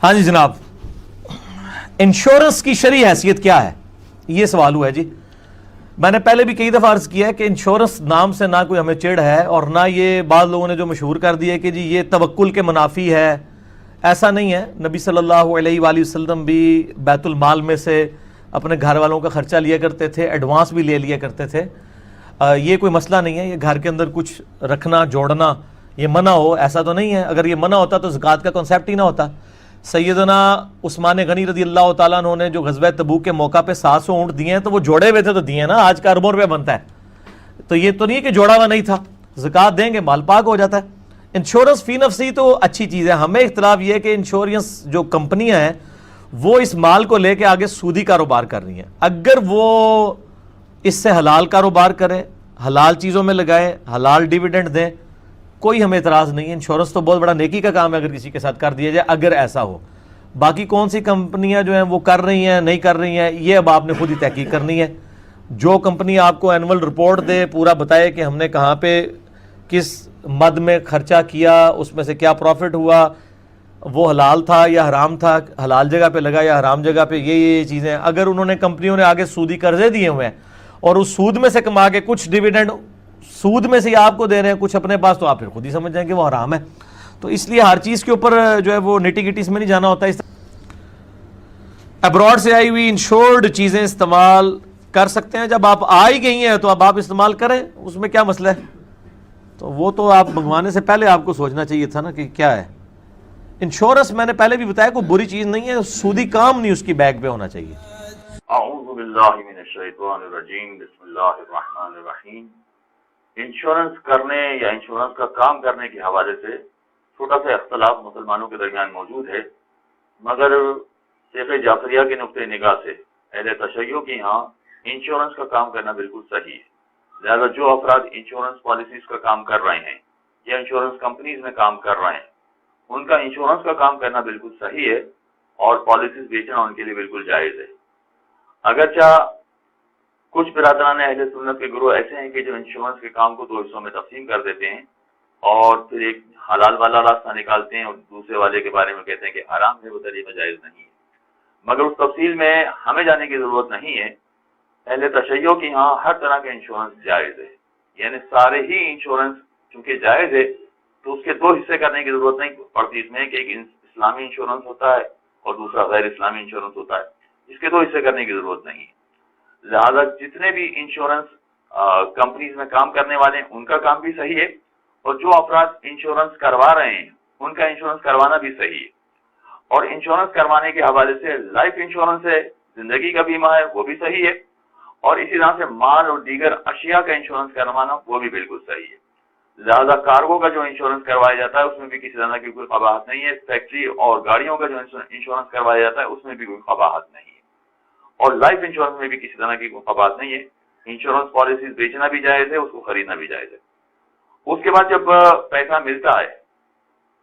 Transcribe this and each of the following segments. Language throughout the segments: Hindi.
हाँ जी जनाब, इंश्योरेंस की शरई हैसियत क्या है, ये सवाल हुआ है जी। मैंने पहले भी कई दफ़ा अर्ज़ किया है कि इंश्योरेंस नाम से ना कोई हमें चिढ़ है और ना ये बाद लोगों ने जो मशहूर कर दिया है कि जी ये तवक्कुल के मुनाफी है। ऐसा नहीं है। नबी सल्लल्लाहु अलैहि वसल्लम भी बैतुल माल में से अपने घर वालों का खर्चा लिया करते थे, एडवांस भी ले लिया करते थे। ये कोई मसला नहीं है। ये घर के अंदर कुछ रखना जोड़ना ये मना हो, ऐसा तो नहीं है। अगर ये मना होता तो ज़कात का कॉन्सेप्ट ही ना होता। सैयदना उस्मान गनी रज़ी अल्लाह तआला अन्हु ने जो ग़ज़वा तबूक के मौका पे 700 ऊँट दिए हैं तो वो जोड़े हुए थे तो दिए ना, आज का अरबों रुपये बनता है। तो ये तो नहीं है कि जोड़ा हुआ नहीं था। ज़कात देंगे माल पाक हो जाता है। इंश्योरेंस फ़ी नफ्सी तो अच्छी चीज़ है। हमें इख्तलाफ ये है कि इंश्योरेंस जो कंपनियाँ हैं वो इस माल को लेके आगे सूदी कारोबार कर रही हैं। अगर वो इससे हलाल कारोबार करें, हलाल चीज़ों में लगाएं, हलाल डिविडेंड दें, कोई हमें एतराज़ नहीं है। इंश्योरेंस तो बहुत बड़ा नेकी का काम है अगर किसी के साथ कर दिया जाए, अगर ऐसा हो। बाकी कौन सी कंपनियां जो हैं वो कर रही हैं नहीं कर रही हैं, ये अब आपने खुद ही तहकीक करनी है। जो कंपनी आपको एनुअल रिपोर्ट दे, पूरा बताए कि हमने कहाँ पे किस मद में खर्चा किया, उसमें से क्या प्रॉफिट हुआ, वो हलाल था या हराम था, हलाल जगह पे लगा या हराम जगह पे, ये चीज़ें। अगर उन्होंने कंपनियों ने आगे सूदी कर्जे दिए हुए हैं और उस सूद में से कमा के कुछ डिविडेंड सूद में से आपको दे रहे हैं, कुछ अपने पास, तो आप फिर खुद ही समझ जाएंगे वो हराम है। तो इसलिए हर चीज़ के ऊपर जो है वो निटी गिटीस में नहीं जाना होता। इस अब्रॉड से आई हुई इंश्योर्ड चीज़ें इस्तेमाल कर सकते हैं। जब आप आ ही गई हैं तो अब आप इस्तेमाल करें, उसमें क्या मसला है। तो वो तो आप मंगवाने से पहले आपको सोचना चाहिए था ना कि क्या है। इंश्योरेंस मैंने पहले भी बताया कोई बुरी चीज़ नहीं है, सूदी काम नहीं उसकी बैग पे होना चाहिए। इंश्योरेंस करने या इंश्योरेंस का काम करने के हवाले से छोटा सा इख्तलाफ मुसलमानों के दरमियान मौजूद है, मगर शेख जाफरिया के नुक्ते निगाह से अहले तशय्यो के यहाँ इंश्योरेंस का काम करना बिल्कुल सही है। लिहाजा जो अफराद इंश्योरेंस पॉलिसीज का काम कर रहे हैं या इंश्योरेंस कंपनीज में काम कर रहे हैं, उनका इंश्योरेंस का काम करना बिल्कुल सही है और पॉलिसीज बेचना उनके लिए बिल्कुल जायज़ है। अगरचा कुछ बिरादरान अहले सुन्नत के गुरु ऐसे हैं कि जो इंश्योरेंस के काम को 2 हिस्सों में तकसीम कर देते हैं और फिर एक हलाल वाला रास्ता निकालते हैं और दूसरे वाले के बारे में कहते हैं कि हराम है, वो तरीका जायज़ नहीं है। मगर उस तफसील में हमें जाने की ज़रूरत नहीं है। अहले तशय्यो के यहाँ हर तरह के इंश्योरेंस जायज़ है, यानी सारे ही इंश्योरेंस चूँकि जायज़ है तो उसके 2 हिस्से करने की ज़रूरत नहीं पड़ती इसमें कि एक इस्लामी इंश्योरेंस होता है और दूसरा गैर इस्लामी इंश्योरेंस होता है। इसके 2 हिस्से करने की ज़रूरत नहीं है। लिहाजा जितने भी इंश्योरेंस कंपनीज में काम करने वाले हैं उनका काम भी सही है और जो अफराद इंश्योरेंस करवा रहे हैं उनका इंश्योरेंस करवाना भी सही है। और इंश्योरेंस करवाने के हवाले से लाइफ इंश्योरेंस है, जिंदगी का बीमा है, वो भी सही है। और इसी तरह से माल और दीगर अशिया का इंश्योरेंस करवाना वो भी बिल्कुल सही है। लिहाजा कार्गो का जो इंश्योरेंस करवाया जाता है उसमें भी किसी तरह की कोई कबाहत नहीं है। फैक्ट्री और गाड़ियों का जो इंश्योरेंस करवाया जाता है उसमें भी कोई कबाहत नहीं है और लाइफ इंश्योरेंस में भी किसी तरह की कोई बात नहीं है। इंश्योरेंस पॉलिसीज बेचना भी जायज़ है, उसको खरीदना भी जायज़ है। उसके बाद जब पैसा मिलता है,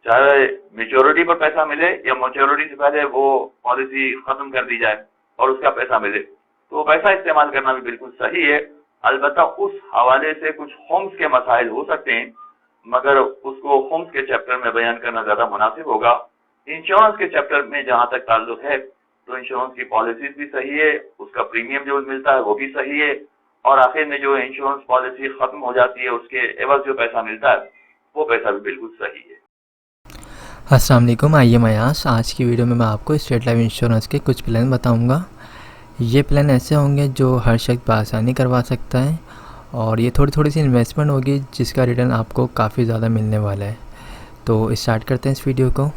चाहे मेच्योरिटी पर पैसा मिले या मेच्योरिटी से पहले वो पॉलिसी खत्म कर दी जाए और उसका पैसा मिले, तो वो पैसा इस्तेमाल करना भी बिल्कुल सही है। अलबत्ता उस हवाले से कुछ होम्स के मसाइल हो सकते हैं, मगर उसको होम्स के चैप्टर में बयान करना ज़्यादा मुनासिब होगा। इंश्योरेंस के चैप्टर में जहाँ तक ताल्लुक है तो इंश्योरेंस की पॉलिसीज भी सही है, उसका प्रीमियम जो मिलता है वो भी सही है और आखिर में जो इंश्योरेंस पॉलिसी खत्म हो जाती है उसके एवज जो पैसा मिलता है वो पैसा भी बिल्कुल सही है। अस्सलाम वालेकुम। आइए मयास, आज की वीडियो में मैं आपको स्टेट लाइफ इंश्योरेंस के कुछ प्लान बताऊंगा। ये प्लान ऐसे होंगे जो हर शख्स बआसानी करवा सकता है और ये थोड़ी सी इन्वेस्टमेंट होगी जिसका रिटर्न आपको काफ़ी ज़्यादा मिलने वाला है। तो स्टार्ट करते हैं इस वीडियो को।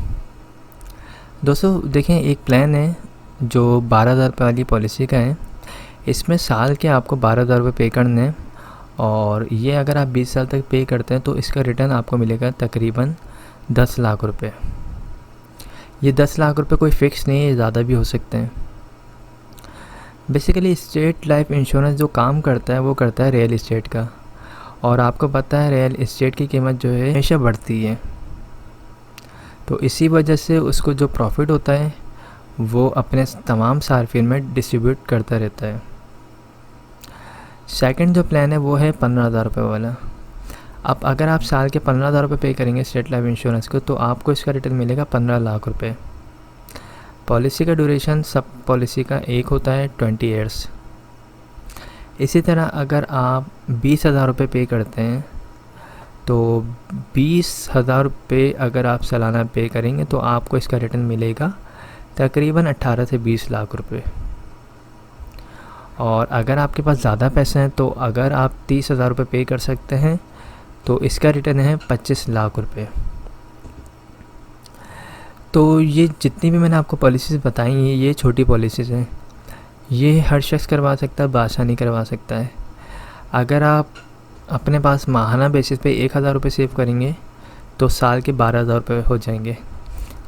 दोस्तों देखें, एक प्लान है जो 12,000 रुपये वाली पॉलिसी का है। इसमें साल के आपको 12,000 रुपये पे करने हैं और ये अगर आप 20 साल तक पे करते हैं तो इसका रिटर्न आपको मिलेगा तकरीबन 10 लाख रुपए। ये 10 लाख रुपए कोई फ़िक्स नहीं है, ज़्यादा भी हो सकते हैं। बेसिकली स्टेट लाइफ इंश्योरेंस जो काम करता है वो करता है रियल इस्टेट का, और आपको पता है रियल इस्टेट की कीमत जो है हमेशा बढ़ती है, तो इसी वजह से उसको जो प्रॉफिट होता है वो अपने तमाम सार्फिन में डिस्ट्रीब्यूट करता रहता है। सेकंड जो प्लान है वो है 15,000 रुपये वाला। अब अगर आप साल के 15,000 रुपये पे करेंगे स्टेट लाइफ इंश्योरेंस को तो आपको इसका रिटर्न मिलेगा 15 लाख रुपए। पॉलिसी का ड्यूरेशन सब पॉलिसी का एक होता है 20 ईयर्स। इसी तरह अगर आप 20,000 रुपये पे करते हैं तो 20,000 रुपये अगर आप सालाना पे करेंगे तो आपको इसका रिटर्न मिलेगा तकरीबन 18 से 20 लाख रुपए। और अगर आपके पास ज़्यादा पैसे हैं तो अगर आप 30,000 रुपये पे कर सकते हैं तो इसका रिटर्न है 25 लाख रुपए। तो ये जितनी भी मैंने आपको पॉलिसीज़ बताई हैं ये छोटी पॉलिसीज़ हैं, ये हर शख्स करवा सकता है, बआसानी करवा सकता है। अगर आप अपने पास माहाना बेसिस पे 1,000 रुपये सेव करेंगे तो साल के 12,000 रुपये हो जाएंगे।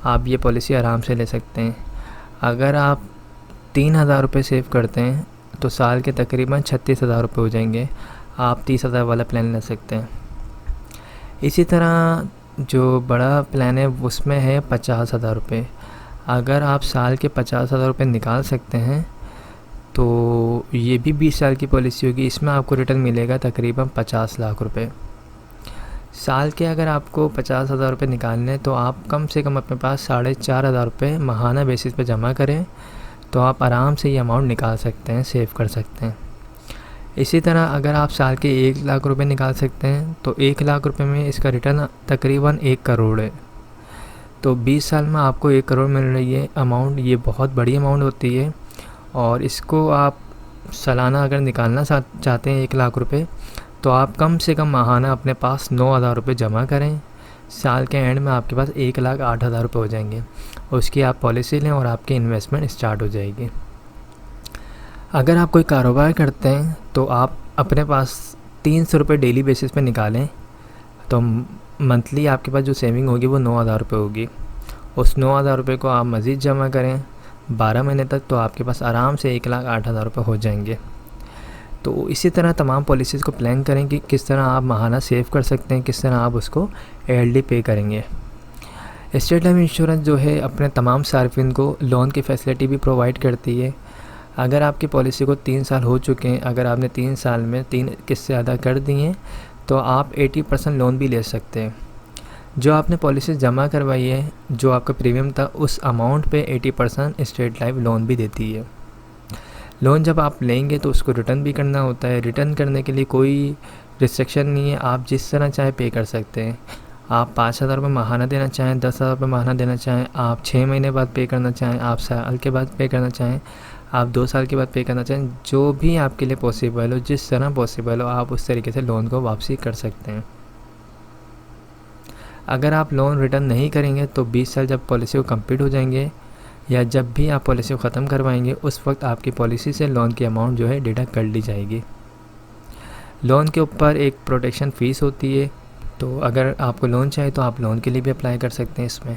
आप ये पॉलिसी आराम से ले सकते हैं। अगर आप 3,000 रुपये सेव करते हैं तो साल के तकरीबन 36,000 रुपये हो जाएंगे। आप 30,000 वाला प्लान ले सकते हैं। इसी तरह जो बड़ा प्लान है उसमें है 50,000 रुपये। अगर आप साल के 50,000 रुपये निकाल सकते हैं तो ये भी 20 साल की पॉलिसी होगी। इसमें आपको रिटर्न मिलेगा तकरीबन 50 लाख रुपए। साल के अगर आपको 50,000 रुपये निकालने हैं तो आप कम से कम अपने पास 4,500 रुपये माहाना बेसिस पे जमा करें तो आप आराम से ये अमाउंट निकाल सकते हैं, सेव कर सकते हैं। इसी तरह अगर आप साल के 1 लाख रुपए निकाल सकते हैं तो 1 लाख रुपए में इसका रिटर्न तकरीबन 1 करोड़ है। तो 20 साल में आपको 1 करोड़ मिल रही है अमाउंट। ये बहुत बड़ी अमाउंट होती है और इसको आप सालाना अगर निकालना चाहते हैं 1 लाख रुपए तो आप कम से कम माहाना अपने पास 9,000 रुपये जमा करें। साल के एंड में आपके पास 1,08,000 रुपये हो जाएंगे। उसकी आप पॉलिसी लें और आपकी इन्वेस्टमेंट स्टार्ट हो जाएगी। अगर आप कोई कारोबार करते हैं तो आप अपने पास 300 रुपये डेली बेसिस पे निकालें तो मंथली आपके पास जो सेविंग होगी वो 9,000 रुपये होगी। उस 9,000 रुपये को आप मज़ीद जमा करें 12 महीने तक तो आपके पास आराम से 1,08,000 रुपये हो जाएंगे। तो इसी तरह तमाम पॉलिसीज़ को प्लान करें कि किस तरह आप माहाना सेव कर सकते हैं, किस तरह आप उसको एयरली पे करेंगे। स्टेट लाइफ इंश्योरेंस जो है अपने तमाम सार्फिन को लोन की फैसिलिटी भी प्रोवाइड करती है। अगर आपकी पॉलिसी को 3 साल हो चुके हैं, अगर आपने 3 साल में 3 किस्तें अदा कर दी हैं तो आप 80% लोन भी ले सकते हैं। जो आपने पॉलिसी जमा करवाई है, जो आपका प्रीमियम था, उस अमाउंट पे 80% स्टेट लाइफ लोन भी देती है। लोन जब आप लेंगे तो उसको रिटर्न भी करना होता है। रिटर्न करने के लिए कोई रिस्ट्रिक्शन नहीं है, आप जिस तरह चाहे पे कर सकते हैं। आप 5,000 रुपये माहाना देना चाहें, 10,000 रुपये माहाना देना चाहें, आप 6 महीने बाद पे करना चाहें, आप साल के बाद पे करना चाहें, आप 2 साल के बाद पे करना चाहें, जो भी आपके लिए पॉसिबल हो, जिस तरह पॉसिबल हो, आप उस तरीके से लोन को वापसी कर सकते हैं। अगर आप लोन रिटर्न नहीं करेंगे तो 20 साल जब पॉलिसी को कंप्लीट हो जाएंगे या जब भी आप पॉलिसी को ख़त्म करवाएंगे उस वक्त आपकी पॉलिसी से लोन की अमाउंट जो है डिडक्ट कर ली जाएगी। लोन के ऊपर एक प्रोटेक्शन फ़ीस होती है, तो अगर आपको लोन चाहिए तो आप लोन के लिए भी अप्लाई कर सकते हैं इसमें।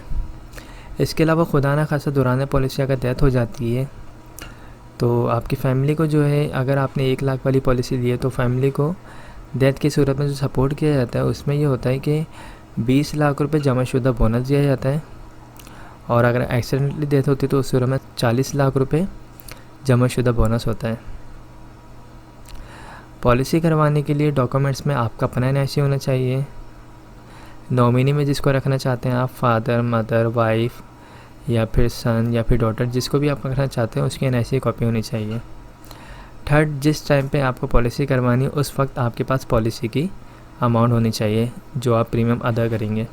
इसके अलावा खुदा ना खासा दौरान पॉलिसी अगर डेथ हो जाती है तो आपकी फ़ैमिली को जो है, अगर आपने 1 लाख वाली पॉलिसी ली है तो फैमिली को डेथ की सूरत में जो सपोर्ट किया जाता है उसमें ये होता है कि 20 लाख रुपए जमाशुदा बोनस दिया जाता है और अगर एक्सीडेंटली डेथ होती है तो उस सूरत में 40 लाख रुपए जमाशुदा बोनस होता है। पॉलिसी करवाने के लिए डॉक्यूमेंट्स में आपका अपना NIC होना चाहिए। नॉमिनी में जिसको रखना चाहते हैं आप, फादर, मदर, वाइफ या फिर सन या फिर डॉटर, जिसको भी आप रखना चाहते हैं उसकी NIC कॉपी होनी चाहिए। थर्ड, जिस टाइम पे आपको पॉलिसी करवानी है उस वक्त आपके पास पॉलिसी की अमाउंट होनी चाहिए जो आप प्रीमियम अदा करेंगे।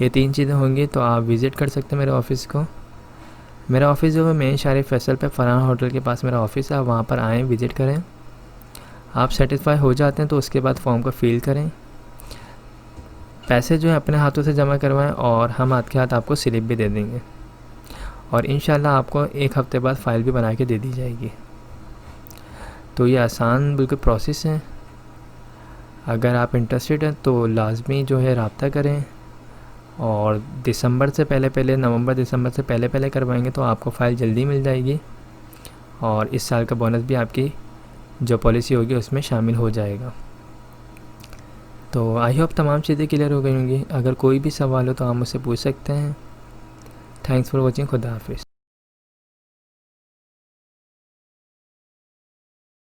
ये 3 चीज़ें होंगी तो आप विज़िट कर सकते हैं मेरे ऑफ़िस को। मेरा ऑफ़िस जो है मेन शारिफ फैसल पे फरहान होटल के पास मेरा ऑफ़िस है। आप वहाँ पर आएँ, विज़िट करें। आप सेटिस्फाई हो जाते हैं तो उसके बाद फॉर्म को फिल करें। पैसे जो है अपने हाथों से जमा करवाएं और हम हाथ के हाथ आपको स्लिप भी दे देंगे और इंशाल्लाह आपको 1 हफ़्ते बाद फ़ाइल भी बना के दे दी जाएगी। तो ये आसान बिल्कुल प्रोसेस है। अगर आप इंटरेस्टेड हैं तो लाजमी जो है रब्ता करें और दिसंबर से पहले नवंबर दिसंबर से पहले करवाएंगे तो आपको फ़ाइल जल्दी मिल जाएगी और इस साल का बोनस भी आपकी जो पॉलिसी होगी उसमें शामिल हो जाएगा। तो आई होप तमाम चीज़ें क्लियर हो गई होंगी। अगर कोई भी सवाल हो तो आप मुझसे पूछ सकते हैं। Thanks for watching. खुदा हाफिज़।